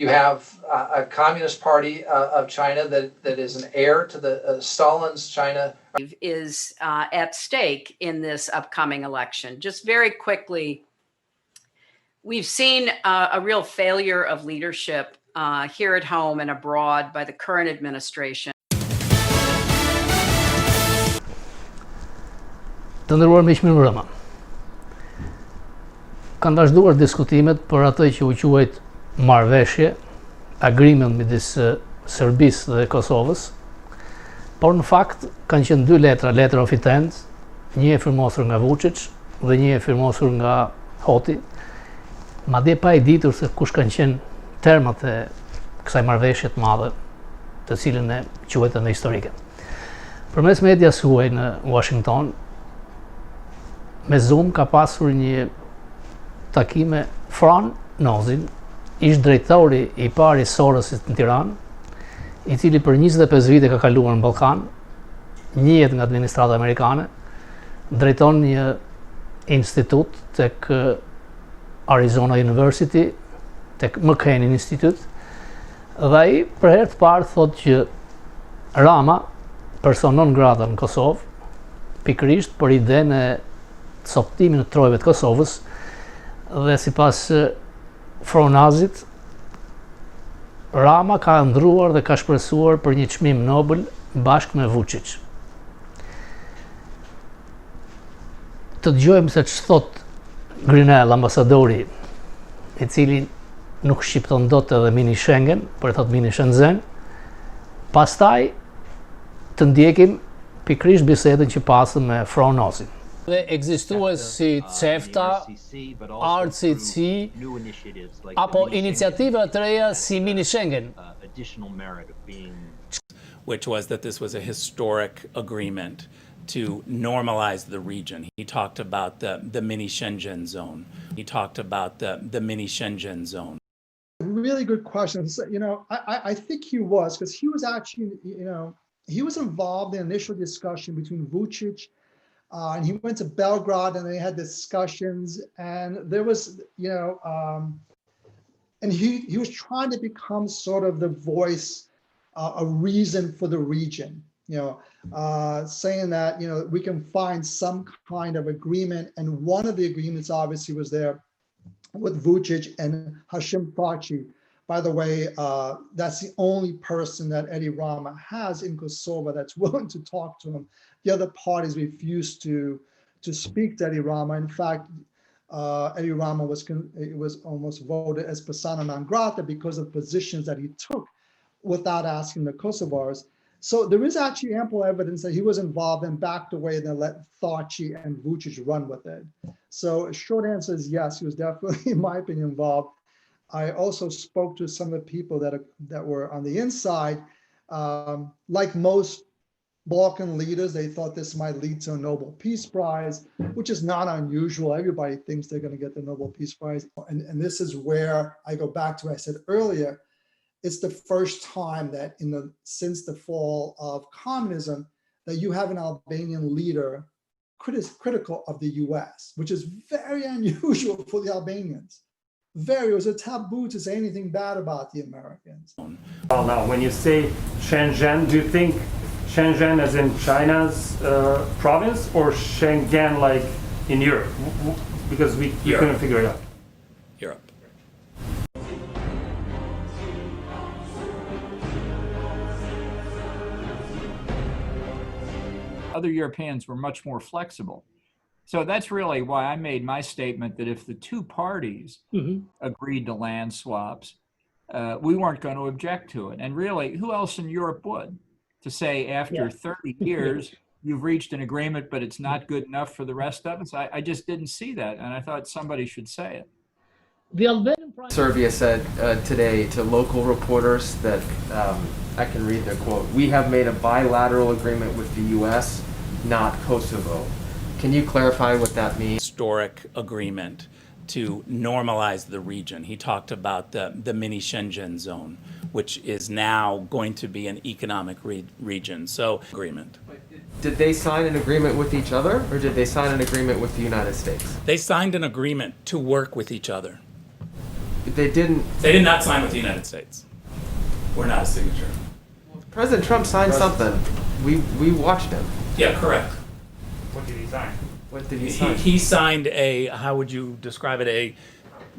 You have a Communist Party of China that is an heir to the Stalin's China. Is at stake in this upcoming election. Just very quickly, we've seen a real failure of leadership here at home and abroad by the current administration. Të nderuar miqmëruara, kanë vazhduar diskutimet për atë që u quajt marrëveshje, agreement midis Serbisë dhe Kosovës, por në fakt kanë qenë dy letra, letter of intent, një e firmosur nga Vučić dhe një e firmosur nga Hoti, madje pa e ditur se kush kanë qenë termat e kësaj marrëveshje të madhe, të cilën e quajtën historike. Përmes medias huaj në Washington, me Zoom ka pasur një takim me Fran Nozin, ish drejtori i parë i Sorosit në Tiranë, i cili për 25 vite ka kaluar në Ballkan, njihet nga administrata amerikane, drejton një institut tek Arizona University, tek McCain Institute, dhe ai për herë të parë thotë që Rama person non grata në Kosovë, pikërisht për idenë e coptimin e trojve të Kosovës, dhe sipas Fronazit, Rama ka ndruar dhe ka shpresuar për një çmim Nobel bashkë me Vučić. Të dëgjojmë se ç'thot thot Grinell, ambasadori, i cili nuk shqipton dot edhe mini Schengen, por thot mini Shenzhen. Pastaj të ndjekim pikërisht bisedën që pasëm me Fronazin. Dhe ekzistues si CEFTA, RCC, apo iniciativa të reja si mini Schengen. Which was that this was a historic agreement to normalize the region. He talked about the mini Schengen zone. He talked about the mini Schengen zone. Really good question. So, I think he was, because he was actually, he was involved in the initial discussion between Vučić, and he went to Belgrade and they had discussions, and there was, and he was trying to become sort of the voice, a reason for the region, saying that, we can find some kind of agreement. And one of the agreements obviously was there with Vučić and Hashim Thaçi. By the way, that's the only person that Eddie Rama has in Kosovo that's willing to talk to him. The other parties refused to speak to Eddie Rama. In fact, Eddie Rama was almost voted as persona non grata because of positions that he took without asking the Kosovars. So there is actually ample evidence that he was involved and backed away and then let Thaçi and Vučić run with it. So short answer is yes, he was definitely, in my opinion, involved. I also spoke to some of the people that were on the inside. Like most Balkan leaders, they thought this might lead to a Nobel Peace Prize, which is not unusual. Everybody thinks they're going to get the Nobel Peace Prize. And this is where I go back to what I said earlier. It's the first time that since the fall of communism that you have an Albanian leader critical of the US, which is very unusual for the Albanians. It was a taboo to say anything bad about the Americans. Well, now, when you say Shenzhen, do you think Shenzhen as in China's province, or Schengen like in Europe? Because we couldn't figure it out. Europe. Other Europeans were much more flexible. So that's really why I made my statement that if the two parties agreed to land swaps, we weren't going to object to it. And really, who else in Europe would? To say after 30 years, you've reached an agreement, but it's not good enough for the rest of us? I just didn't see that, and I thought somebody should say it. The Albanian Serbia said today to local reporters that, I can read their quote, "We have made a bilateral agreement with the US, not Kosovo." Can you clarify what that means? Historic agreement to normalize the region. He talked about the mini Schengen zone, which is now going to be an economic region. So, agreement. Did they sign an agreement with each other, or did they sign an agreement with the United States? They signed an agreement to work with each other. they didn't. They did not sign with the United States. We're not a signature. President Trump signed something. We watched him. Yeah, correct. What did he sign? What did he sign? He signed a, how would you describe it,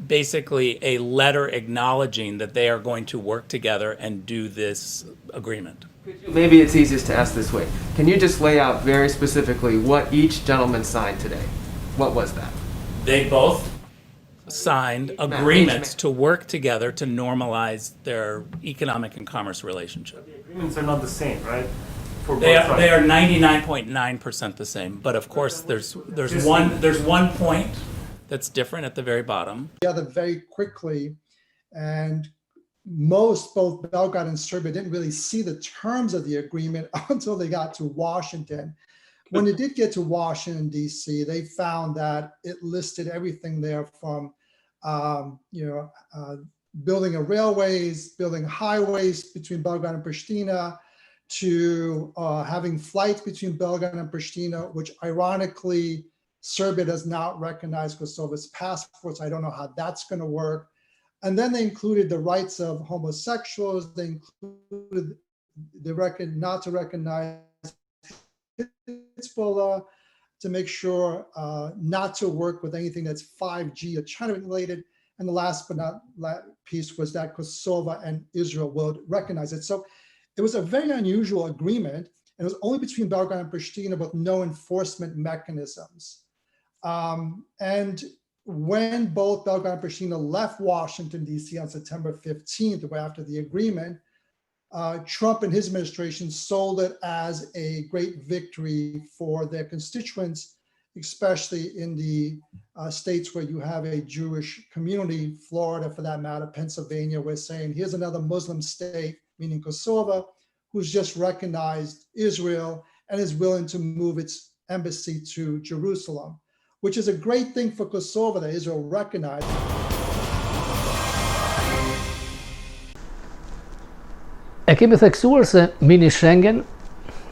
basically a letter acknowledging that they are going to work together and do this agreement. Maybe it's easiest to ask this way. Can you just lay out very specifically what each gentleman signed today? What was that? They both signed agreements to work together to normalize their economic and commerce relationship. The agreements are not the same, right? For They both are sides. 99.9% the same, but of course there's one point that's different at the very bottom. Together very quickly, and both Belgrade and Serbia didn't really see the terms of the agreement until they got to Washington. When they did get to Washington, D.C., they found that it listed everything there from, building of railways, building highways between Belgrade and Pristina, to having flights between Belgrade and Pristina, which ironically, Serbia does not recognize Kosovo's passports. I don't know how that's going to work. And then they included the rights of homosexuals. They included not to recognize Hezbollah, to make sure not to work with anything that's 5G or China related. And the last but not last piece was that Kosovo and Israel would recognize it. So it was a very unusual agreement, and it was only between Belgrade and Pristina with no enforcement mechanisms. And when both Belgrade and Pristina left Washington, D.C. on September 15th, the way after the agreement, Trump and his administration sold it as a great victory for their constituents, especially in the states where you have a Jewish community, Florida for that matter, Pennsylvania. We're saying here's another Muslim state, meaning Kosovo, who's just recognized Israel and is willing to move its embassy to Jerusalem, which is a great thing for Kosovo that Israel recognized. E kemi theksuar se mini Schengen,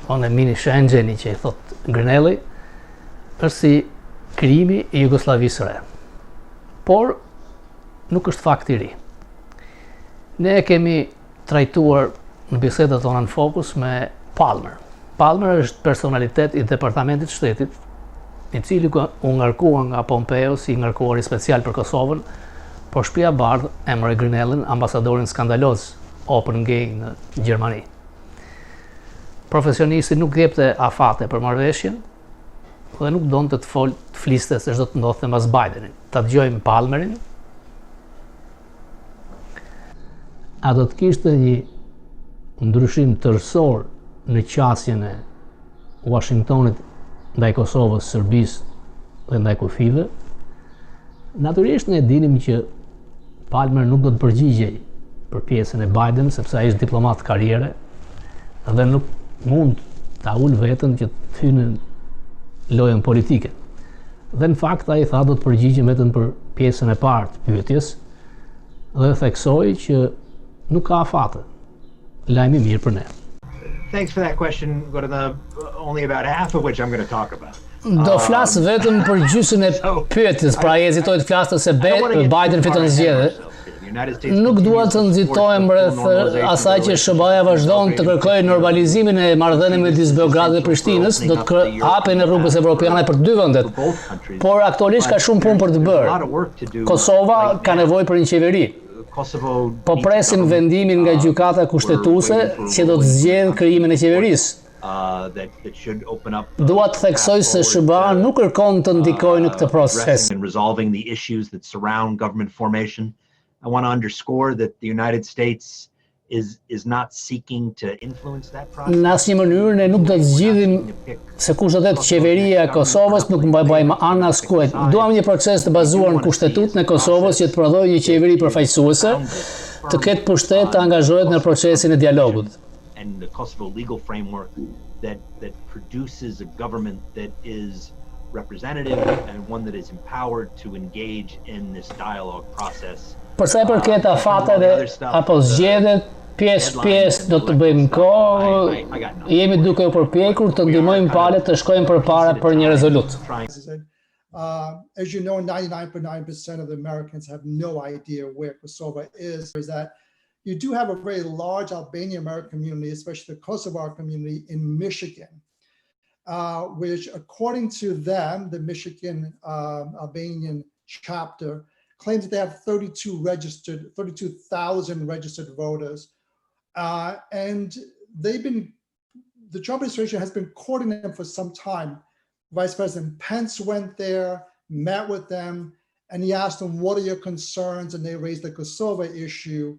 ose mini Schengeni që i thot Grinelli, është si krijimi i Jugosllavisë së re. Por nuk është fakt i ri. Ne e kemi trajtuar në bisedat tona në Fokus me Palmer. Palmer është personalitet i Departamentit Shtetit, i cili u ngarkua nga Pompeo si ngarkuari special për Kosovën, por shtëpia bardh emri Grinellin, ambasadorin skandaloz Open Gay në Gjermani. Profesionisti nuk jepte afate për marrëveshjen dhe nuk donte të fliste se çdo të ndodhte mbas Bidenit. Ta dëgjojmë Palmerin. A do të kishte një ndryshim tërësor në qasjen e Washingtonit ndaj Kosovës, Serbisë dhe ndaj kufive? Natyrisht ne dinim që Palmer nuk do të përgjigjej për pjesën e Biden, sepse ai është diplomat karriere dhe nuk mund ta ul veten që të hynë në lojën politike. Dhe në fakt ai tha do të përgjigjem vetëm për pjesën e parë të pyetjes dhe theksoi që nuk ka afate. Lajmi mirë për ne. Thanks for that question. Go to the only about half of which I'm going to talk about. Do flas vetëm për gjysmën e pyetjes, pra ai hezitoi të flasë se Biden fiton zgjedhjet. Nuk dua të nxitohem rreth asaj që SBA vazhdon të kërkojë normalizimin e marrëdhënieve midis Beogradit dhe Prishtinës, do të hapen rrugës evropiane për të dy vendet. Por aktualisht ka shumë punë për të bërë. Kosova ka nevojë për një qeveri. Po presim vendimin nga gjykata kushtetuese që do të zgjedhë krijimin e qeverisë. Dua të theksoj se SBA nuk kërkon të ndikojë në këtë proces. I want to underscore that the United States is not seeking to influence that process. Në asnjë mënyrë ne nuk do të zgjidhim se kush do të jetë qeveria e Kosovës, nuk mbajmë anë askuj. Duam një proces të bazuar në kushtetutën e Kosovës që të prodhojë një qeveri përfaqësuese, të ketë pushtet të angazhohet në procesin e dialogut. And the Kosovo legal framework that produces a government that is representative and one that is empowered to engage in this dialogue process. Për sa i përket afateve apo zgjedhjet, pjesë do të bëjmë kohë, jemi duke u përpjekur të ndihmojmë palët të shkojnë përpara për një rezolut. As you know, 99.9% of the Americans have no idea where Kosovo is that you do have a very large Albanian American community, especially the Kosovar community in Michigan, which according to them, the Michigan Albanian chapter claims that they have 32,000 registered voters. And the Trump administration has been courting them for some time. Vice President Pence went there, met with them, and he asked them, what are your concerns? And they raised the Kosovo issue.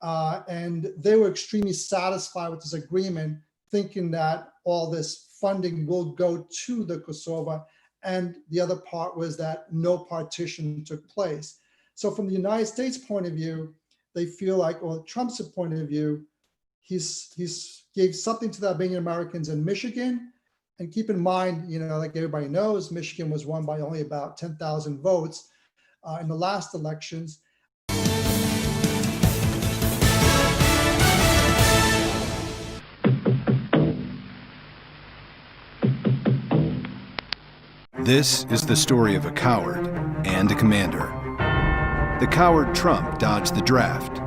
And they were extremely satisfied with this agreement, thinking that all this funding will go to the Kosovo. And the other part was that no partition took place. So from the United States point of view, they feel like, or Trump's point of view, he's gave something to the Albanian Americans in Michigan. And keep in mind, like everybody knows, Michigan was won by only about 10,000 votes in the last elections. This is the story of a coward and a commander. The coward Trump dodged the draft.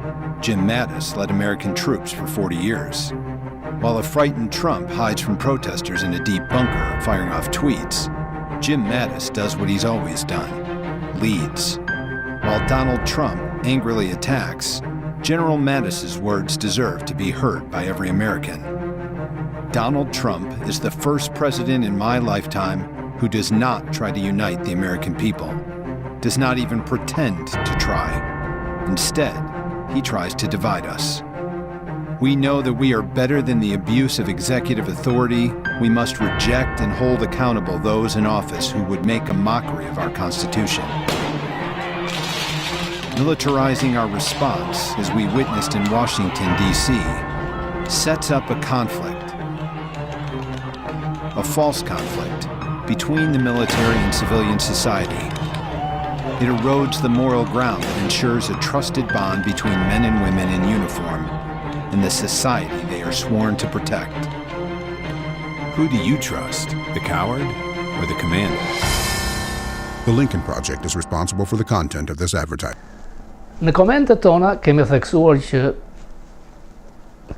Jim Mattis led American troops for 40 years. While a frightened Trump hides from protesters in a deep bunker, firing off tweets, Jim Mattis does what he's always done, leads. While Donald Trump angrily attacks, General Mattis's words deserve to be heard by every American. Donald Trump is the first president in my lifetime who does not try to unite the American people, does not even pretend to try. Instead, he tries to divide us. We know that we are better than the abuse of executive authority. We must reject and hold accountable those in office who would make a mockery of our Constitution. Militarizing our response, as we witnessed in Washington, D.C., sets up a conflict, a false conflict, between the military and civilian society. It erodes the moral ground that ensures a trusted bond between men and women in uniform and the society they are sworn to protect. Who do you trust, the coward or the commander? The Lincoln Project is responsible for the content of this advertisement. Në komentet tona kemi theksuar që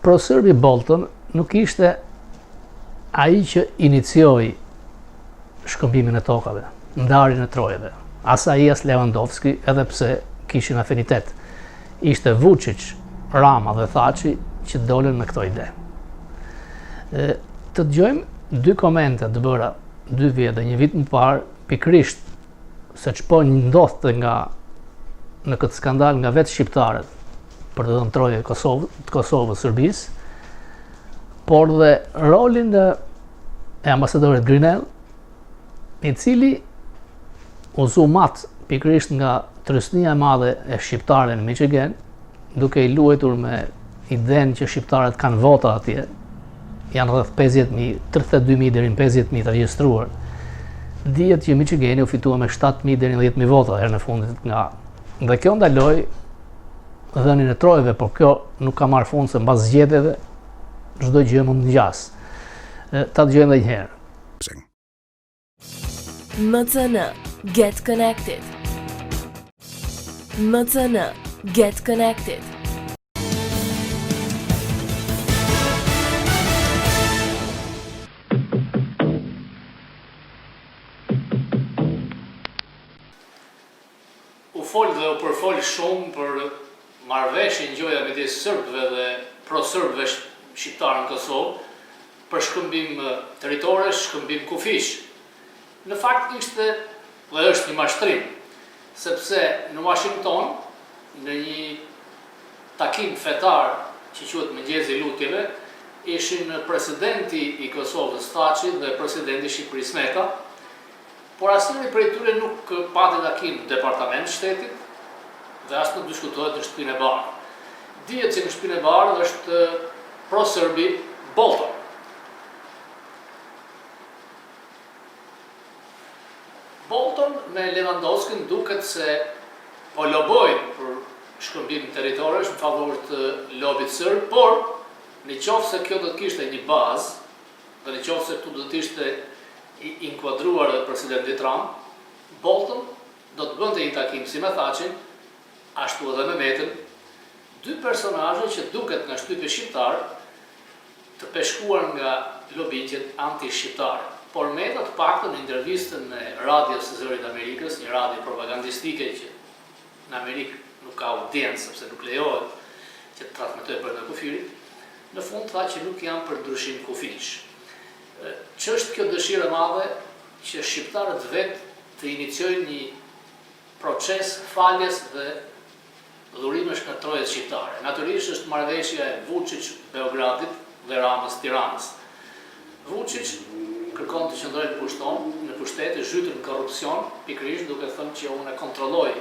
Pro-Serbi Bolton nuk ishte ai që inicioi shkëmbimin e tokave, ndarjen e trojeve. As ai as Lewandowski, edhe pse kishin afinitet. Ishte Vučić, Rama dhe Thaçi që dolën me këto ide. Të dëgjojmë dy komente të bëra 2 vjet dhe 1 vit më parë, pikërisht se ç'po ndodhte në këtë skandal nga vetë shqiptarët për të dhënë troje Kosovës, Serbisë, por dhe rolin e ambasadorit Grinell, i cili u zumat pikërisht nga trysnia e madhe e shqiptarëve në Michigan, duke i luajtur me idenë që shqiptarët kanë vota atje, janë rreth 50.000, 32.000 deri në 50.000 të regjistruar. Dihet që Michigani u fitua me 7.000 deri në 10.000 vota herën e fundit nga. Dhe kjo ndaloi dhënien e trojeve, por kjo nuk ka marrë fund se mbas zgjedhjeve çdo gjë mund të ngjas. Ta dëgjojmë edhe një herë. MCN, get connected. MCN, get connected. U fol dhe u përfol shumë për marrëveshjen gjoja midis serbëve dhe pro-serbëve shqiptarë në Kosovë, për shkëmbim territoresh, shkëmbim kufish. Në fakt ishte dhe është një mashtrim, sepse në Washington, në një takim fetar që quhet Mëngjesi i Lutjeve, ishin presidenti i Kosovës Thaçi dhe presidenti i Shqipërisë Meta, por asnjëri prej tyre nuk pati takim në departament shtetit dhe as nuk diskutohet në shtëpinë e bardhë. Dihet që në shtëpinë e bardhë është pro-Serbi Bolton. Bolton me Lewandowski duket se po lobojnë për shkëmbim territoresh në favor të lobit serb, por në qoftë se kjo do të kishte një bazë, dhe në qoftë se këtu do të ishte i inkuadruar dhe presidenti Trump, Bolton do të bënte një takim, si më thaqin, ashtu edhe me metën, dy personazhe që duket nga shtypje shqiptar të peshkuar nga lobitjet anti-shqiptare. Por Meta të paktën në intervistën e radios së Zërit Amerikës, një radio propagandistike që në Amerikë nuk ka audiencë sepse nuk lejohet që të transmetojë brenda kufirit, në fund tha që nuk janë për ndryshim kufish. Ç'është kjo dëshirë e madhe që shqiptarët vetë të iniciojnë një proces faljes dhe dhurimesh në trojet shqiptare. Natyrisht është marrëveshja e Vučić-Beogradit dhe Ramës-Tiranës. Vučić kërkon të qëndrojë në pushtet, zhytur në korrupsion, pikërisht duke thënë që unë e kontrolloj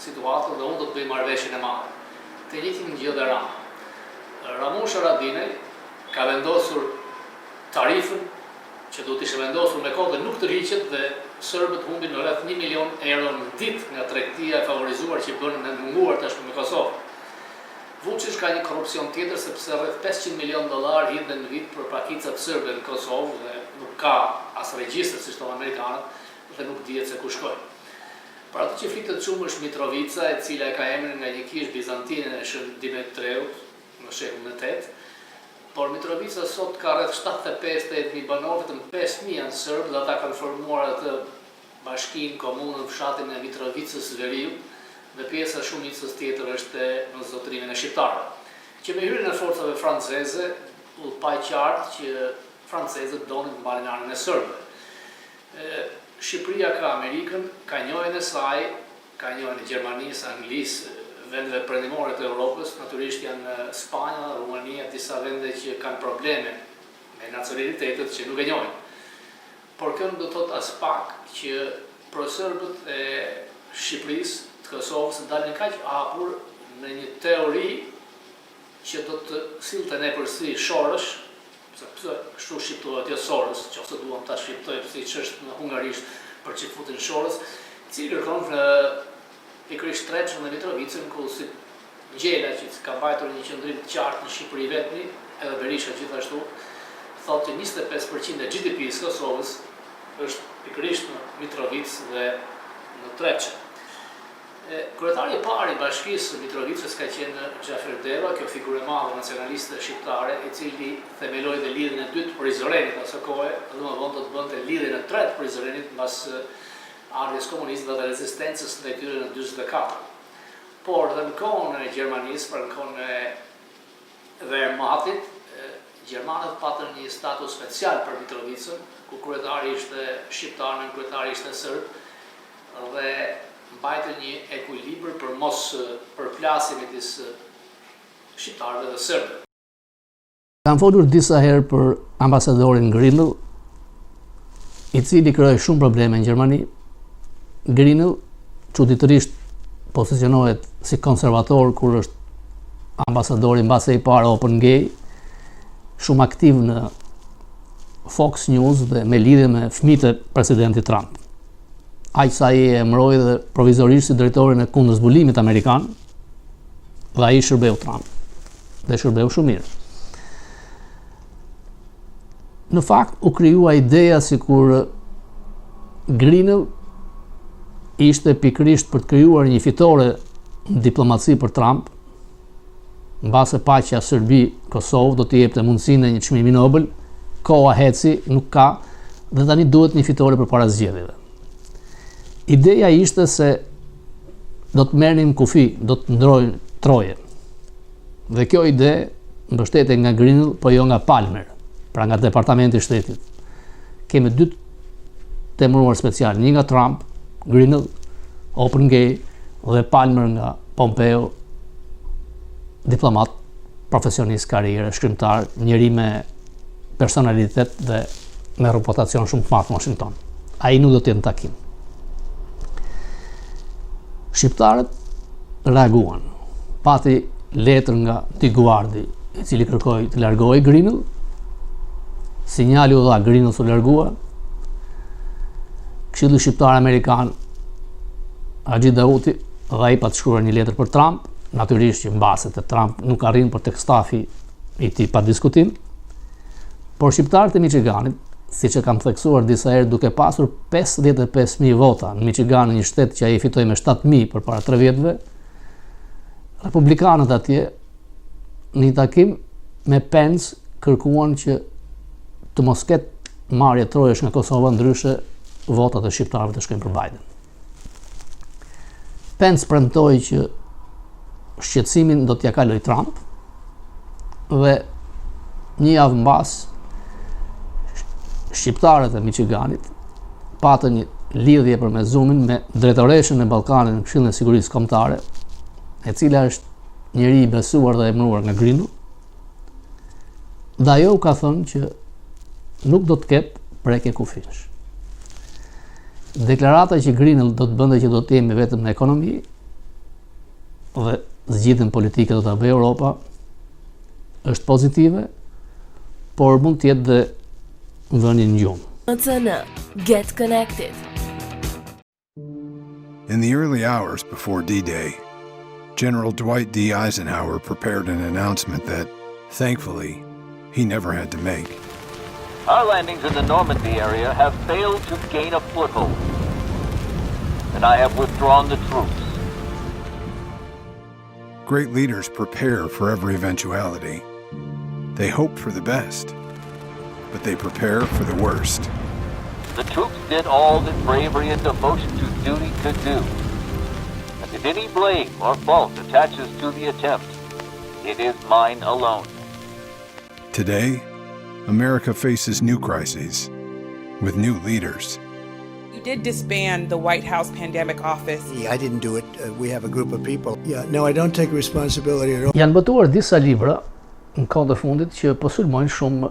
situatën dhe unë do të bëj marrëveshjen e madhe. Të njëjtin gjë dhe Rama. Ramush Haradinaj ka vendosur tarifën që do të ishte vendosur me kohë dhe nuk të rriqet dhe serbët humbin në rreth 1 milion euro në ditë nga tregtia e favorizuar që bën në munguar tashmë me Kosovë. Vučić ka një korrupsion tjetër sepse rreth 500 milion dollar hidhen në vit për pakicat serbe në Kosovë dhe nuk ka as regjistër siç thonë amerikanët dhe nuk dihet se ku shkojnë. Për atë që flitet shumë është Mitrovica, e cila e ka emrin nga një kishë bizantine e Shën Dimitreut në shekullin e 8. Por Mitrovica sot ka rreth 75-80.000 banor, vetëm 5.000 janë serbë dhe ata kanë formuar atë bashkinë, komunën, fshatin e Mitrovicës Veriu dhe pjesa e shumicës tjetër është në zotrimin e shqiptarëve. Që me hyrjen e forcave franceze, u pa qartë që francezët donin të mbanin anën e serbëve. Shqipëria ka Amerikën, ka njojën e saj, ka njojën e Gjermanisë, Anglisë, vendeve perëndimore të Europës, natyrisht janë Spanja, Rumania, disa vende që kanë probleme me nacionalitetet që nuk e njohin. Por kjo nuk do të thotë as pak që proserbët e Shqipërisë, të Kosovës, dalin kaq hapur në një teori që do të sillte nepërsi Shorës, sepse kështu shqiptohet jo Soros, nëse duam ta shqiptojmë siç është në hungarisht për ç'i futin Shorës, i cili kërkon pikërisht Treçën dhe Mitrovicën, ku si Gjela që ka mbajtur një qendrim të qartë në Shqipëri vetmi, edhe Berisha gjithashtu, thotë që 25% e GDP-s Kosovës është pikërisht në Mitrovicë dhe në Treçë. Kryetari i parë i bashkisë Mitrovicës ka qenë Xhafer Deva, kjo figurë e madhe nacionaliste shqiptare, i cili themeloi dhe lidhjen e dytë Prizrenit asë kohe, dhe më vonë do të bënte lidhjen e tretë Prizrenit mbas ardhjes komuniste dhe rezistencës ndaj tyre në 44. Por dhe në kohën e Gjermanisë, pra në kohën e Wehrmachtit, gjermanët patën një status special për Mitrovicën, ku kryetari ishte shqiptar, nën kryetari ishte serb, dhe mbajtën një ekuilibër për mos përplasje midis shqiptarëve dhe serbëve. Kam folur disa herë për ambasadorin Grinell, i cili krijoi shumë probleme në Gjermani. Grinell çuditërisht pozicionohet si konservator kur është ambasadori mbase i parë Open Gay, shumë aktiv në Fox News dhe me lidhje me fëmijët e presidentit Trump. Aq sa ai e mbroi dhe provizorisht si drejtorin e kundërzbulimit amerikan, dhe ai shërbeu Trump. Dhe shërbeu shumë mirë. Në fakt u krijua ideja sikur Grinell ishte pikërisht për të krijuar një fitore në diplomaci për Trump, mbase paqja Serbi-Kosovë do t'i jepte mundësinë e një çmimi Nobel, koha heci, nuk ka, dhe tani duhet një fitore përpara zgjedhjeve. Ideja ishte se do të merrnin kufi, do të ndrojnë troje. Dhe kjo ide mbështete nga Grinell, po jo nga Palmer, pra nga Departamenti i Shtetit. Kemi dy temëruar special, një nga Trump, Grinell, Open Gay, dhe Palmer nga Pompeo, diplomat, profesionist, karrierë, shkrimtar, njëri me personalitet dhe me reputacion shumë të madh në Washington. Ai nuk do të jetë në takim. Shqiptarët reaguan. Pati letër nga Tiguardi, i cili kërkoi të largohej Grinell. Sinjali u dha, Grinell u largua. Këshilli Shqiptar Amerikan, Haxhi Dauti, dhe ai pa të shkruar një letër për Trump, natyrisht që mbaset e Trump nuk arrin për tek stafi i tij pa diskutim. Por shqiptarët e Michiganit siç e kam theksuar disa herë, duke pasur 55.000 vota në Michigan, një shtet që ai fitoi me 7.000 përpara 3 vjetëve, republikanët atje në një takim me Pence kërkuan që të mos ketë marrje trojesh nga Kosova, ndryshe votat e shqiptarëve të shkojnë për Biden. Pence premtoi që shqetësimin do t'ja kaloj Trump dhe një javë mbas shqiptarët e Michiganit patën një lidhje për me Zoomin me drejtoreshën e Ballkanit në Këshillin e Sigurisë Kombëtare, e cila është njëri i besuar dhe emëruar nga Grinu, dhe ajo ka thënë që nuk do të ketë prekje kufish. Deklarata që Grinu do të bënte që do të jemi vetëm në ekonomi dhe zgjidhjen politike do ta bëjë Europa është pozitive, por mund të jetë dhe vënë në gjumë. MCN, get connected. In the early hours before D-Day, General Dwight D. Eisenhower prepared an announcement that, thankfully, he never had to make. Our landings in the Normandy area have failed to gain a foothold, and I have withdrawn the troops. Great leaders prepare for every eventuality. They hope for the best, but they prepare for the worst. The troops did all that bravery and devotion to duty could do. And if any blame or fault attaches to the attempt, it is mine alone. Today, America faces new crises with new leaders. You did disband the White House Pandemic Office. I didn't do it. We have a group of people. Yeah, no, I don't take responsibility at all. Janë botuar disa libra në kohën e fundit që po sulmojnë shumë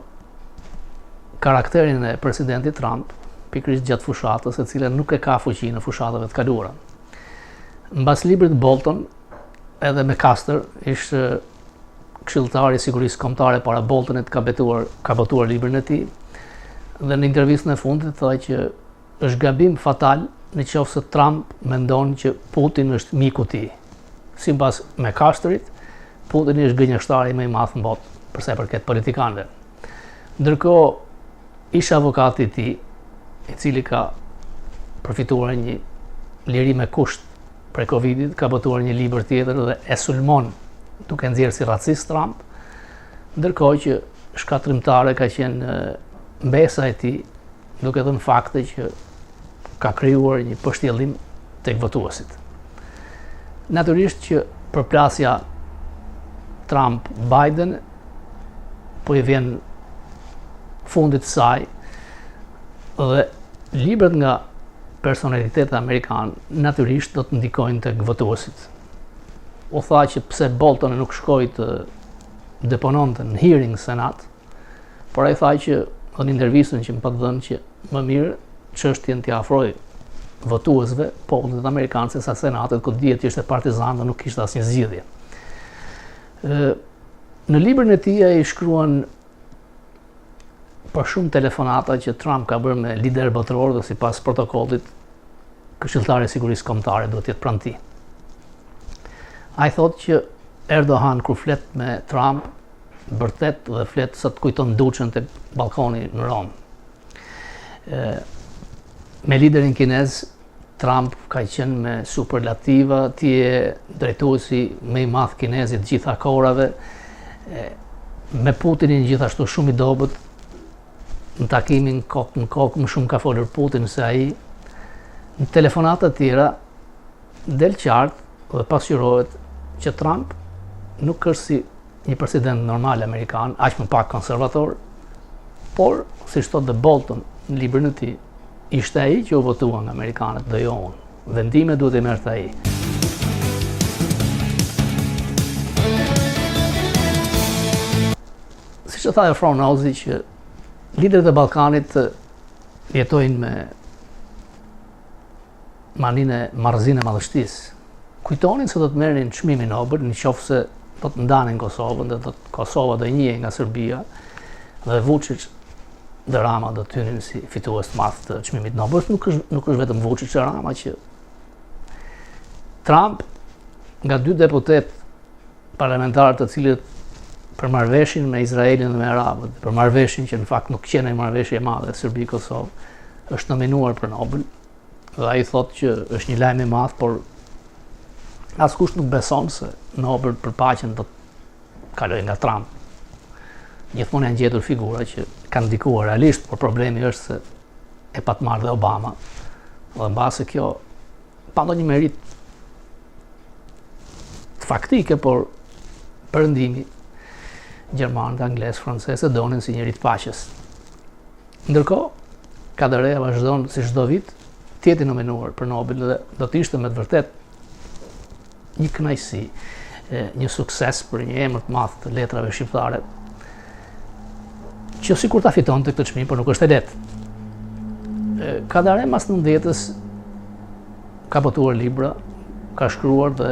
karakterin e presidentit Trump, pikërisht gjatë fushatës, e cila nuk e ka fuqi në fushatave të kaluara. Mbas librit Bolton, edhe McCaster ishte këshilltari i sigurisë kombëtare para Boltonit, ka botuar librin e tij, dhe në intervistën e fundit tha që është gabim fatal nëse Trump mendon që Putin është miku i tij. Sipas McCasterit, Putin është gënjeshtari më i madh në botë për sa i përket politikanëve. Ndërkohë, ish avokati i tij, i cili ka përfituar një liri me kusht prej Covidit, ka botuar një libër tjetër dhe e sulmon duke nxjerrë si racist Trump, ndërkohë që shkatrimtare ka qenë mbesa e tij, duke dhënë fakte që ka krijuar një përshtjellim tek votuesit. Natyrisht që përplasja Trump-Biden po i vjen fundit saj dhe librat nga personalitetet amerikan natyrisht do të ndikojnë tek votuesit. U tha që pse Bolton nuk shkoi të depononte në hearing Senat, por ai tha që në intervistën që më pat dhënë që më mirë çështjen t'i afroj votuesve, popullit amerikan, se sa Senatet, ku dihet që ishte partizan dhe nuk kishte asnjë zgjidhje. Në librin e tij ai shkruan për shumë telefonata që Trump ka bërë me lider botëror dhe sipas protokollit këshilltari i sigurisë kombëtare duhet të jetë pranë tij. Ai thotë që Erdogan kur flet me Trump vërtet dhe flet sa të kujton duçën te balkoni në Rom. Me liderin kinez, Trump ka qenë me superlativa, ti je drejtuesi më i madh kinez i të gjitha kohërave. Me Putinin gjithashtu shumë i dobët. Në takimin kokë në kokë më shumë ka folur Putin se ai. Në telefonata të tjera del qartë dhe pasqyrohet që Trump nuk është si një president normal amerikan, aq më pak konservator, por siç thotë Bolton në librin e tij, ishte ai që u votua nga amerikanët dhe jo unë. Vendime duhet i merrte ai. Siç e tha Fronozi që liderët e Ballkanit jetojnë me maninë marrëzinë e madhështisë. Kujtonin se do të merrnin çmimin Nobel nëse do të ndanin Kosovën dhe Kosova do njihej nga Serbia dhe Vučić dhe Rama do të hynin si fitues të madh të çmimit Nobel. Nuk është vetëm Vučić e Rama që Trump nga 2 deputet parlamentarë të cilët për marrëveshjen me Izraelin dhe me Arabët, për marrëveshjen që në fakt nuk qenë marrëveshje e madhe, Serbi-Kosovë, është nominuar për Nobel, dhe ai thotë që është një lajm i madh, por askush nuk beson se Nobel për paqen do të kalojë nga Trump. Gjithmonë janë gjetur figura që kanë ndikuar realisht, por problemi është se e pa të marrë dhe Obama. Dhe mbase kjo, pa ndonjë merit faktike, por perëndimi gjermanët, anglez, francesë donin si njëri të paqes. Ndërkohë, Kadereja vazhdon si çdo vit të jetë nominuar për Nobel dhe do të ishte me të vërtet një kënaqësi, një sukses për një emër të madh të letrave shqiptare, që sikur ta fitonte këtë çmim, por nuk është e lehtë. Kadare mas 90-s ka botuar libra, ka shkruar dhe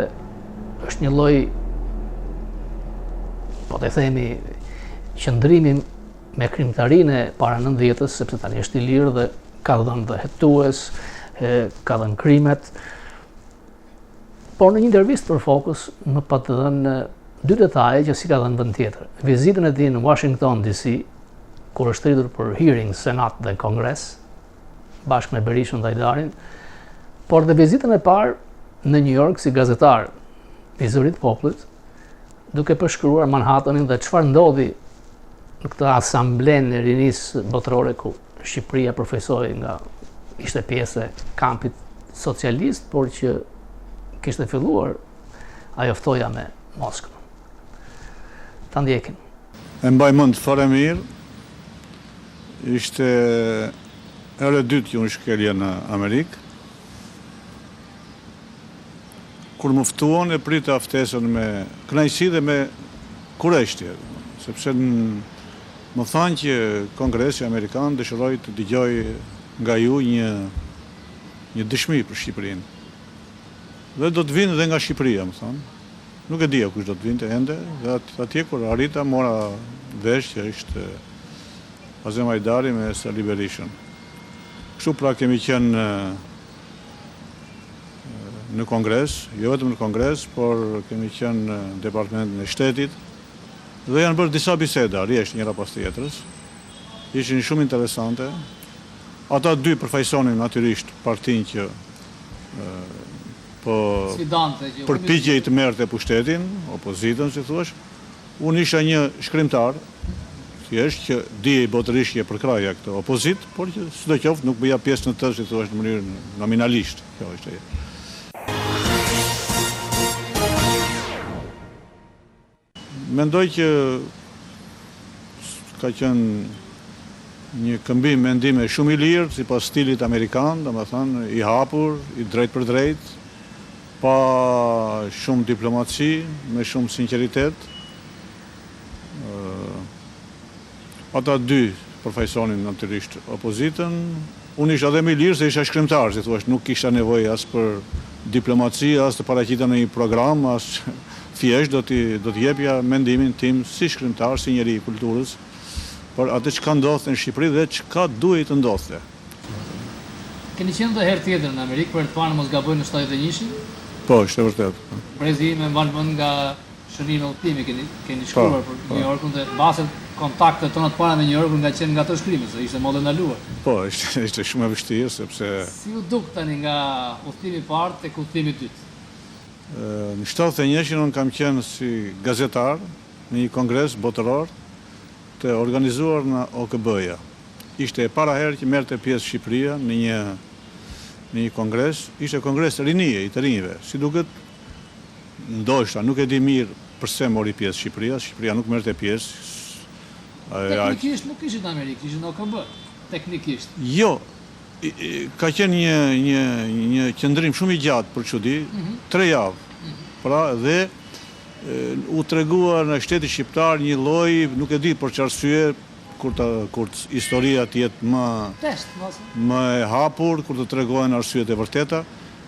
është një lloj, po të themi, qëndrimi me krimtarinë e para 90-s, sepse tani është i lirë dhe ka dhënë dhe hetues, ka dhënë krimet. Por në një intervistë për fOKUS më pa të dhënë 2 detaje që si ka dhënë vend tjetër. Vizitën e tij në Washington DC, kur është rritur për hearing Senat dhe Kongres, bashkë me Berishën dhe Hajdarin, por dhe vizitën e parë në New York si gazetar i Zërit të Popullit, duke përshkruar Manhattanin dhe çfarë ndodhi në këtë asamblen e rinisë botërore ku Shqipëria përfaqësoi nga ishte pjesë e kampit socialist, por që kishte filluar ajo ftoja me Moskën. Ta ndjekim. E mbaj mend fare mirë, ishte herë e dytë që unë shkelja në Amerikë. Kur më ftuan e prita aftesën me kënaqësi dhe me kurajtje, sepse më thanë që Kongresi Amerikan dëshiroi të dëgjoj nga ju një dëshmi për Shqipërinë. Dhe do të vinë dhe nga Shqipëria, më thanë. Nuk e dija kush do të vinte ende, dhe atje kur arrita mora vesh që ishte Azem Hajdari me Sali Berishën. Kështu pra kemi qenë në Kongres, jo vetëm në Kongres, por kemi qenë në Departamentin e Shtetit, dhe janë bërë disa biseda, rjesht njëra pas tjetrës, ishin shumë interesante. Ata 2 përfaqësonin natyrisht partinë që përpiqej të merrte pushtetin, opozitën, si thuash. Unë isha një shkrimtar, thjesht që dije botërisht që përkraja këtë opozit, por që sidoqoftë nuk bëja pjesë në të, si thuash, në mënyrë nominalisht. Kjo ishte. Mendoj që ka qenë një këmbim mendime shumë i lirë, sipas stilit amerikan, domethënë i hapur, i drejt për drejt, pa shumë diplomaci, me shumë sinqeritet. Ata 2 përfaqësonin natyrisht opozitën. Unë isha edhe më i lirë se isha shkrimtar, si thua, nuk kisha nevojë as për diplomaci, as të paraqita në një program, as thjesht do të jepja mendimin tim si shkrimtar, si njeri i kulturës, për atë çka ndodhte në Shqipëri dhe çka duhej të ndodhte. Keni qenë dhe herë tjetër në Amerikë për të parë mos gaboj në 71-shin? Po, është vërtet. Brezi me mban vend nga shërimi udhëtimi keni shkruar për New Yorkun dhe mbase kontaktet tona të para me New Yorkun nga qenë nga ato shkrime, se ishte modë ndaluar. Po, ishte shumë e vështirë sepse si u duk tani nga udhëtimi i parë tek udhëtimi i dytë? Në 71-shin unë kam qenë si gazetar në një kongres botëror të organizuar në OKB-ja. Ishte e para herë që merrte pjesë Shqipëria në një kongres, ishte kongres rinie i të rinjve. Si duket, ndoshta nuk e di mirë pse mori pjesë Shqipëria, Shqipëria nuk merrte pjesë. Teknikisht nuk ishte në Amerikë, ishte në OKB, teknikisht. Jo, ka qenë një qëndrim shumë i gjatë për çudi, 3 javë. Pra dhe u treguar në shteti shqiptar një lloj, nuk e di për çarsye, kur historia të jetë më e hapur, kur të tregohen arsyet e vërteta,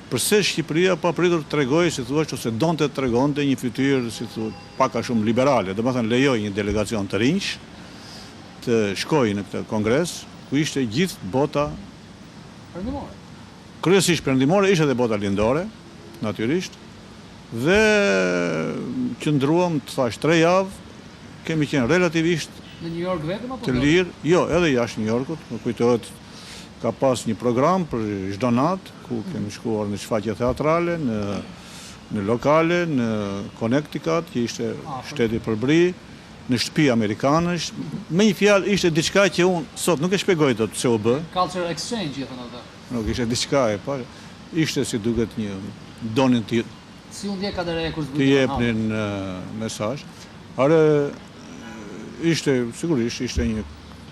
përse Shqipëria pa pritur të tregojë, si thua, ose donte të tregonte një fytyrë, si thua, pak a shumë liberale, domethënë lejoi një delegacion të rinj të shkojë në këtë kongres, ku ishte gjithë bota perëndimore. Kryesisht perëndimore, ishte edhe bota lindore, natyrisht, dhe qëndruam, të thash, 3 javë, kemi qenë relativisht Në New York vetëm apo? të lirë, jo, edhe jashtë New Yorkut, më kujtohet ka pas një program për çdo natë ku kemi shkuar në shfaqje teatrale, në lokale, në Connecticut, që ishte shteti përbri, në shtëpi amerikanësh. Me një fjalë ishte diçka që unë sot nuk e shpjegoj dot pse u bë. Culture exchange i thënë ata. Nuk ishte diçka e pa. Ishte si duket një donin të Si u ndjek atëherë kur të zbritën? jepnin mesazh. Are ishte sigurisht ishte një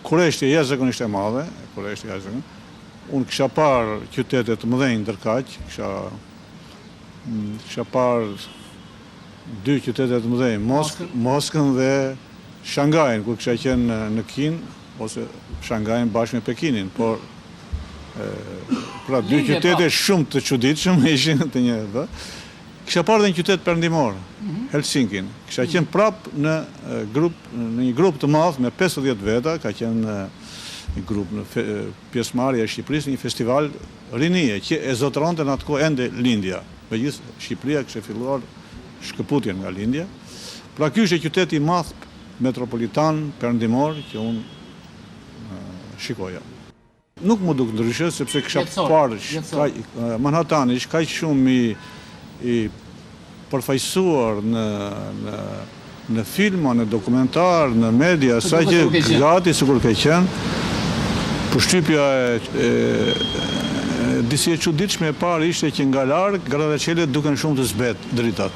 kurreshtje jashtëzakonisht e madhe, kurreshtje jashtëzakonisht. Unë kisha parë qytete të mëdhenj ndërkaq, kisha parë dy qytete të mëdhenj, Moskën dhe Shangajin, kur kisha qenë në Kinë, ose Shangajin bashkë me Pekinin, por pra dy qytete shumë të çuditshëm ishin të një dhe. Kisha parë dhe një qytet perëndimor, Helsinkin. Kisha qenë prapë në një grup të madh me 50 veta, ka qenë një grup në pjesëmarrje e Shqipërisë në një festival rinie që e zotëronte në atë kohë ende lindja. Megjithëse Shqipëria kishte filluar shkëputjen nga lindja. Pra ky ishte qyteti i madh metropolitan perëndimor që unë shikoja. Nuk më duk ndryshe sepse kisha parë Manhattani ishte kaq shumë i përfaqësuar në filma, në dokumentar, në media, sa që gati sikur ka qenë. Përshtypja disi e çuditshme e parë ishte që nga larg grattacielët duken shumë të zbet dritat.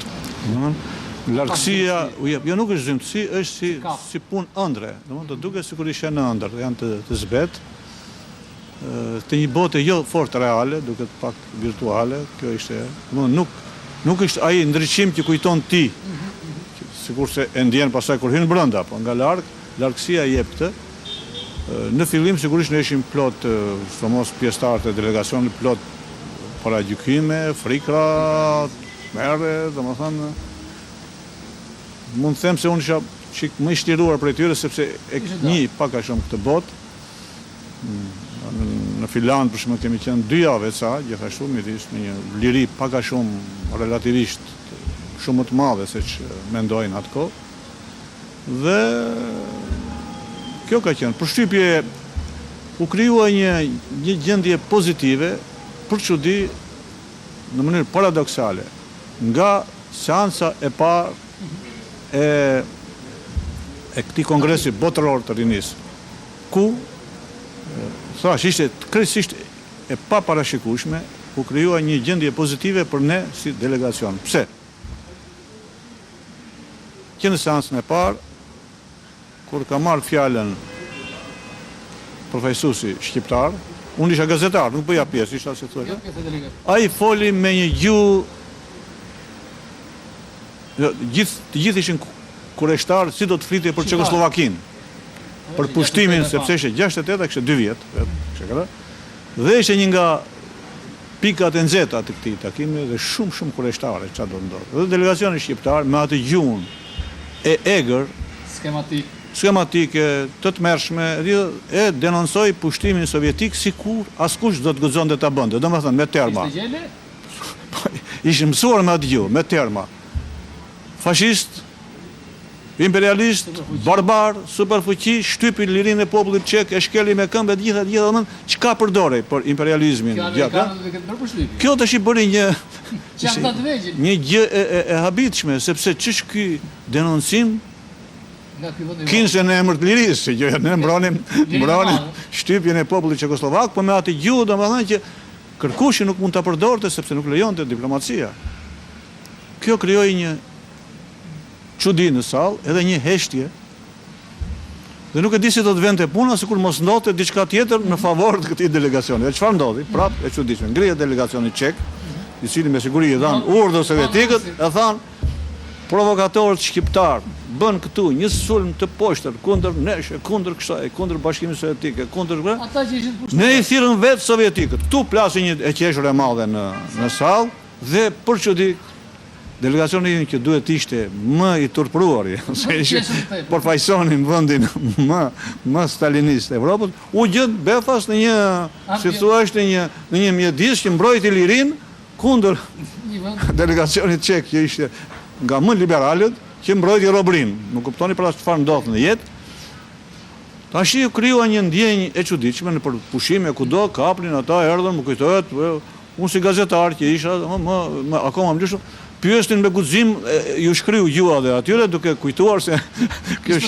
Largësia, jo nuk është zymtësi, është si punë ëndre. Do duket sikur ishin në ëndër, janë të zbet. Të një bote jo fort reale, duket pak virtuale. Kjo ishte, nuk është ai ndriçim që kujton ti, sikur se e ndjen pasaj kur hyn brenda, po nga largësia jep këtë. Në fillim sigurisht ne ishim plot, somos pjesëtarë të delegacionit plot paragjykime, frikra, merre, domethënë mund të them se unë isha çik më i shtiruar prej tyre sepse e një pak a shumë këtë botë. Në Finland për shembull kemi qenë 2 javë sa, gjithashtu midis në një liri pak a shumë relativisht shumë më të madhe se që mendojnë atë kohë. Dhe kjo ka qenë përshtypje, u krijua një gjendje pozitive për çudi në mënyrë paradoksale nga seanca e parë e këtij kongresi botëror të rinisë, ku thash ishte krejtësisht e paparashikueshme, u krijua një gjendje pozitive për ne si delegacion. Pse? Që në seancën e parë, kur ka marrë fjalën përfaqësuesi shqiptar, unë isha gazetar, nuk bëja pjesë, isha si thuhet. Ai foli me një gjuhë, të gjithë ishin kureshtar si do të flitje për Çekoslovakinë. Për pushtimin, sepse ishte 68, kishte 2 vjet, dhe ishte një nga pikat e nxehta të këtij takimi dhe shumë kurreshtare çfarë do ndodhë. Dhe delegacioni shqiptar me atë gjuhën e egër, skematike, të tmerrshme, e denoncoi pushtimin sovjetik sikur askush do të guxonte ta bënte. Domethënë me terma. Ishte gjele? Ishte mësuar me atë gjuhë, me terma. Fashist, imperialist, barbar, superfuqi, shtypi lirinë e popullit çek, e shkeli me këmbë të gjitha domethënë çka përdorej për imperializmin gjatë. Kjo tash i bëri një gjë e habitshme, sepse ç'është ky denoncim kinse në emër të lirisë, që ne mbronim shtypjen e popullit çekoslovak, por me atë gjuhë domethënë që kërkushi nuk mund ta përdorte sepse nuk lejonte diplomacia. Kjo krijoi një çudi në sallë, edhe një heshtje. Dhe nuk e di si do të vente puna, sikur mos ndodhte diçka tjetër në favor të këtij delegacioni. Dhe çfarë ndodhi? Prapë e çuditshme. Ngrihet delegacioni çek, i cili me siguri i dhan urdhë sovjetikët, e than provokatorët shqiptar bën këtu një sulm të poshtër kundër nesh, kundër kësaj, kundër Bashkimit Sovjetik, kundër ata që ishin pushtuar. Ne i thirrën vetë sovjetikët. Ktu plasin një e qeshur e madhe në sallë dhe për çudi delegacioni që duhet ishte më i turpruar, por fajsonin vendin më stalinist Evropës, u gjën befas në një, si thua, në një mjedis që mbrojti lirinë kundër delegacionit çek që ishte nga më liberalët, që mbrojtje robërinë. Nuk kuptoni pra çfarë ndodh në jetë. Tash u krijua një ndjenjë e çuditshme në pushime kudo, kapnin ata, erdhën, më kujtohet, unë si gazetar që isha, akoma më lëshu, pyestin me guxim, ju shkriu gjua dhe atyre duke kujtuar se kjo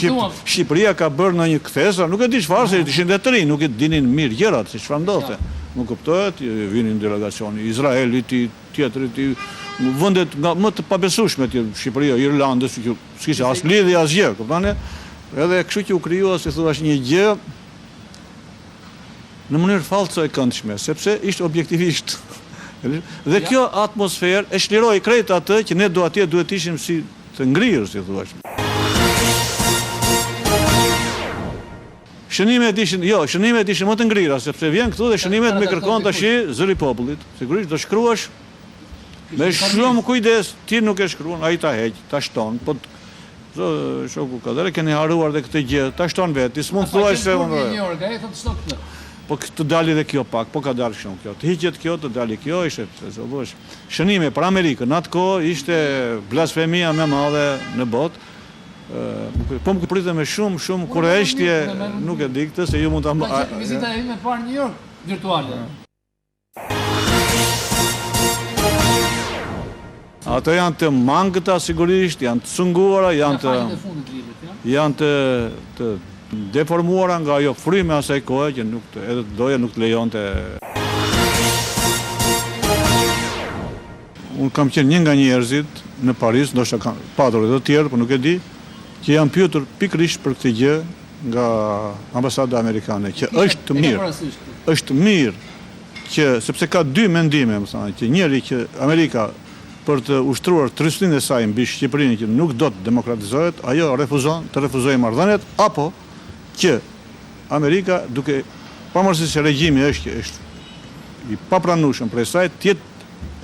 Shqipëria ka bërë në një kthesa, nuk e di çfarë, se ishin dhe të rinj, nuk e dinin mirë gjërat, se çfarë ndodhte. Nuk kuptohet, vinin delegacioni Izraelit, tjetrit, vendet nga më të pabesueshme të Shqipëria, Irlandës, që s'kishte as lidhje asgjë, kuptoni? Edhe kështu që u krijua, si thuaç, një gjë në mënyrë falso e këndshme, sepse ishte objektivisht. Dhe kjo atmosferë e shliroi krejt atë që ne duhet ishim si të ngrirë, si thuaç. Shënimet ishin më të ngrira, sepse vjen këtu dhe shënimet me kërkon tash zëri popullit. Sigurisht do shkruash me shumë kujdes, ti nuk e shkruan, ai ta heq, ta shton, po shoku ka dhe keni haruar dhe këtë gjë, ta shton vetë, s'mund thuash se po të dali dhe kjo pak, po ka dalë shumë kjo. Të hiqet kjo, të dali kjo, ishte shënime për Amerikën. Në atë kohë ishte blasfemia më e madhe në botë. Po më pritet me shumë kurreshtje, nuk e di këtë se ju mund ta vizita e ime parë në New York virtuale. Ato janë të mangëta sigurisht, janë të sunguara, janë të deformuara nga ajo fryme asaj kohe që edhe doja nuk të lejonte. Unë kam qenë një nga njerëzit në Paris, ndoshta kam patur edhe të tjerë, por nuk e di, që janë pyetur pikërisht për këtë gjë nga ambasada amerikane, që është mirë që sepse ka dy mendime, më thonë, që njëri që Amerika për të ushtruar trisnin e saj mbi Shqipërinë që nuk do të demokratizohet, ajo të refuzojë marrëdhëniet, apo që Amerika, duke pavarësisht se regjimi është i papranueshëm prej saj, të jetë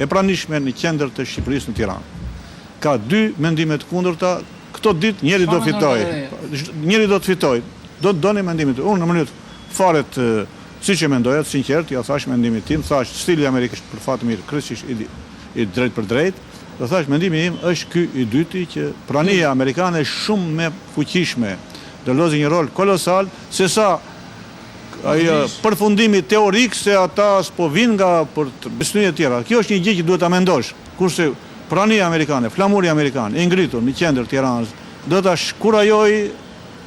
e pranishme në qendër të Shqipërisë në Tiranë. Ka dy mendime të kundërta, këto ditë njëri do të fitojë. Do të doni mendimin tim. Unë në mënyrë fare të siç e mendoja, sinqert, ja thash mendimin tim, thash stili amerikanë për fat të mirë, kryesisht i drejt për drejt, do thash mendimi im është ky i dyti që prania amerikane është shumë më fuqishme, do lozë një rol kolosal se sa ajo përfundimi teorik se ata s'po vinë nga për besime të tjera. Kjo është një gjë që duhet ta mendosh. Kurse prania amerikane, flamuri amerikan i ngritur në qendër Tiranës do ta shkurajoj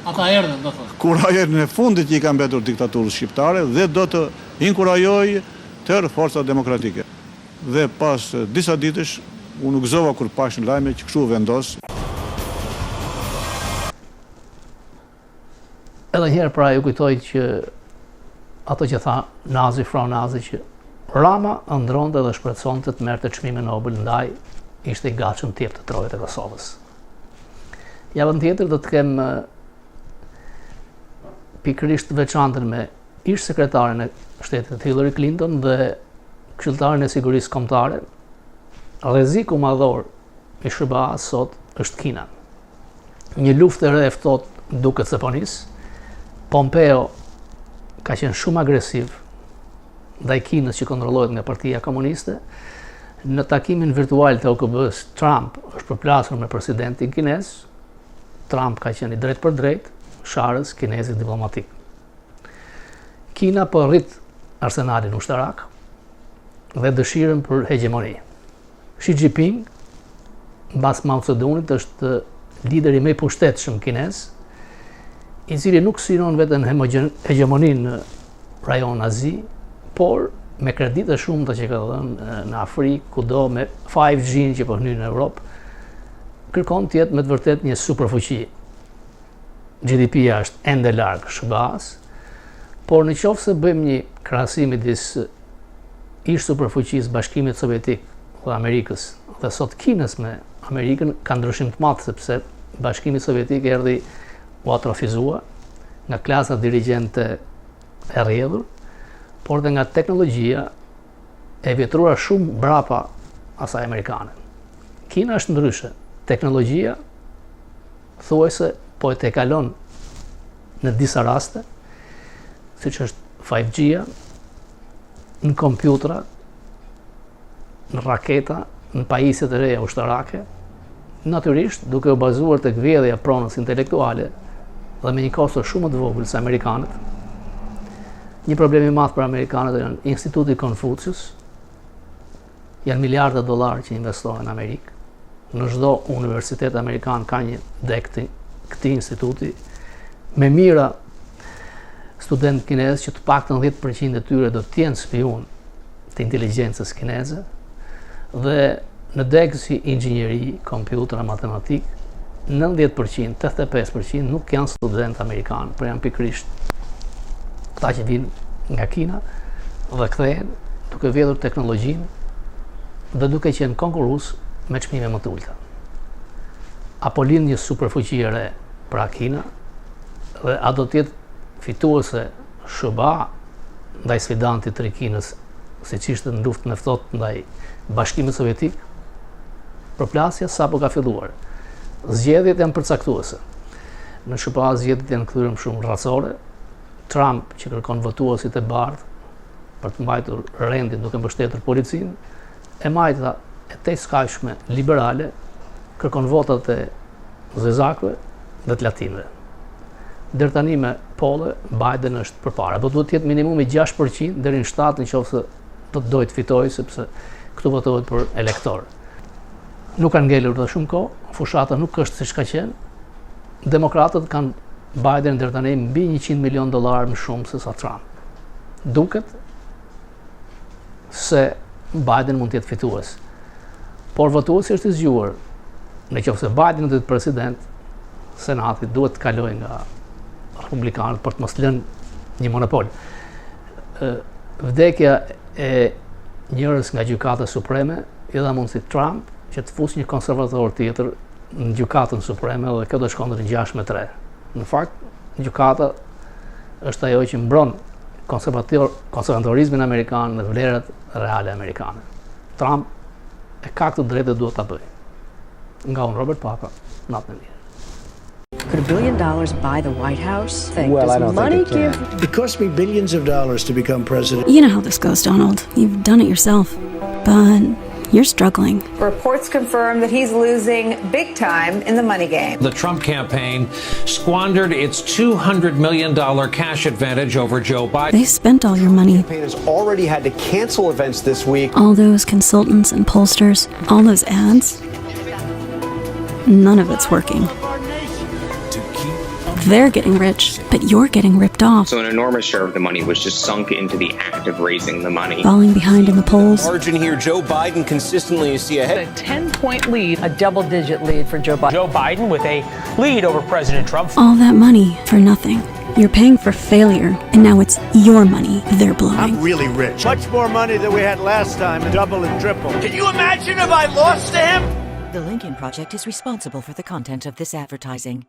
ata erdhën, do thotë. Kurajoj në fundit që i ka mbetur diktaturës shqiptare dhe do të inkurajoj tërë forcat demokratike. Dhe pas disa ditësh, unë u gëzova kur pash në lajme që kështu vendos. Edhe herë pra ju kujtoj që ato që tha Nazi, Frau Nazi, që Rama ndronte dhe shpresonte të merrte çmimin Nobel, ndaj ishte i gatshëm të jepte trojët e Kosovës. Javën tjetër do të kem pikërisht veçantën me ish sekretaren e shtetit Hillary Clinton dhe këshilltarin e sigurisë kombëtare. Rreziku madhor i SBA-s sot është Kina. Një luftë e re e ftohtë duket se po nis. Pompeo ka qenë shumë agresiv ndaj Kinës që kontrollohet nga Partia Komuniste. Në takimin virtual të OKB-s, Trump është përplasur me presidentin kinez. Trump ka qenë i drejt për drejt, sharës kinezit diplomatik. Kina po rrit arsenalin ushtarak dhe dëshirën për hegemoni. Xi Jinping, mbas Mao Zedongit, është lideri më i pushtetshëm kinez, i cili nuk synon vetëm hegemoninë në rajon Azi, por me kredite shumëta që ka dhënë në Afrikë, kudo me 5G që po hyn në Europë, kërkon të jetë me të vërtet një superfuqi. GDP-ja është ende larg SBA-s, por në qoftë se bëjmë një krahasim midis ish superfuqisë Bashkimit Sovjetik dhe Amerikës dhe sot Kinës me Amerikën, ka ndryshim të madh sepse Bashkimi Sovjetik erdhi u atrofizua nga klasa dirigjente e rrjedhur, por dhe nga teknologjia e vjetruar shumë brapa asaj amerikane. Kina është ndryshe. Teknologjia thuajse po e kalon në disa raste, siç është 5G-ja, në kompjutra, në raketa, në pajisjet e reja ushtarake, natyrisht duke u bazuar tek vjedhja pronës intelektuale dhe me një kosto shumë të vogël se amerikanët. Një problem i madh për amerikanët janë Instituti Konfucius. Janë miliarda dollar që investohen në Amerikë. Në çdo universitet amerikan ka një dek të këtij instituti me mira studentë kinezë që të paktën 10% e tyre do të jenë spion të inteligjencës kineze dhe në degë si inxhinieri, kompjuter, matematik, 90%, 85% nuk janë studentë amerikanë, por janë pikërisht ata që vinë nga Kina dhe kthehen duke vjedhur teknologjinë dhe duke qenë konkurrues me çmime më të ulta. Apo lind një superfuqi e re pra Kina dhe a do të jetë fituese SBA ndaj sfidantit të Kinës, siç ishte në luftën e ftohtë ndaj Bashkimit Sovjetik? Përplasja sapo ka filluar. Zgjedhjet janë përcaktuese. Në SBA zgjedhjet janë kthyer më shumë rracore. Trump që kërkon votuesit e bardhë për të mbajtur rendin duke mbështetur policinë, e majta e tejskajshme liberale kërkon votat e zezakëve dhe të latinëve. Deri tani me polle Biden është përpara, po duhet të jetë minimumi 6% deri në 7% nëse do të dojë të fitojë, sepse këtu votohet për elektor. Nuk kanë ngelur dhe shumë kohë, fushata nuk është siç ka qenë. Demokratët kanë Biden deri tani mbi $100 milion më shumë se sa Trump. Duket se Biden mund të jetë fitues. Por votuesi është i zgjuar. Nëse Biden do të jetë president, Senati duhet të kalojë nga republikanët për të mos lënë një monopol. Vdekja e njërës nga gjykata supreme i dha mundësi Trump që të fusë një konservator tjetër në gjykatën supreme dhe kjo do shkondër në 6-3. Në fakt, gjykata është ajo që mbron konservatorizmin amerikan dhe vlerat reale amerikane. Trump e ka këtë drejtë dhe duhet ta bëjë. Nga unë, Robert pAPA, natën e mirë. Could $1 billion buy the White House? Well, I Does don't money think it can. It cost me billions of dollars to become president. You know how this goes, Donald. You've done it yourself. But you're struggling. Reports confirm that he's losing big time in the money game. The Trump campaign squandered its $200 million cash advantage over Joe Biden. They spent all your money. The campaign has already had to cancel events this week. All those consultants and pollsters, all those ads. None of it's working. They're getting rich, but you're getting ripped off. So an enormous share of the money was just sunk into the act of raising the money. Falling behind in the polls. Margin here, Joe Biden consistently you see ahead. A 10-point lead, a double-digit lead for Joe Biden. Joe Biden with a lead over President Trump. All that money for nothing. You're paying for failure, and now it's your money they're blowing. I'm really rich. Much more money than we had last time, double and triple. Can you imagine if I lost to him? The Lincoln Project is responsible for the content of this advertising.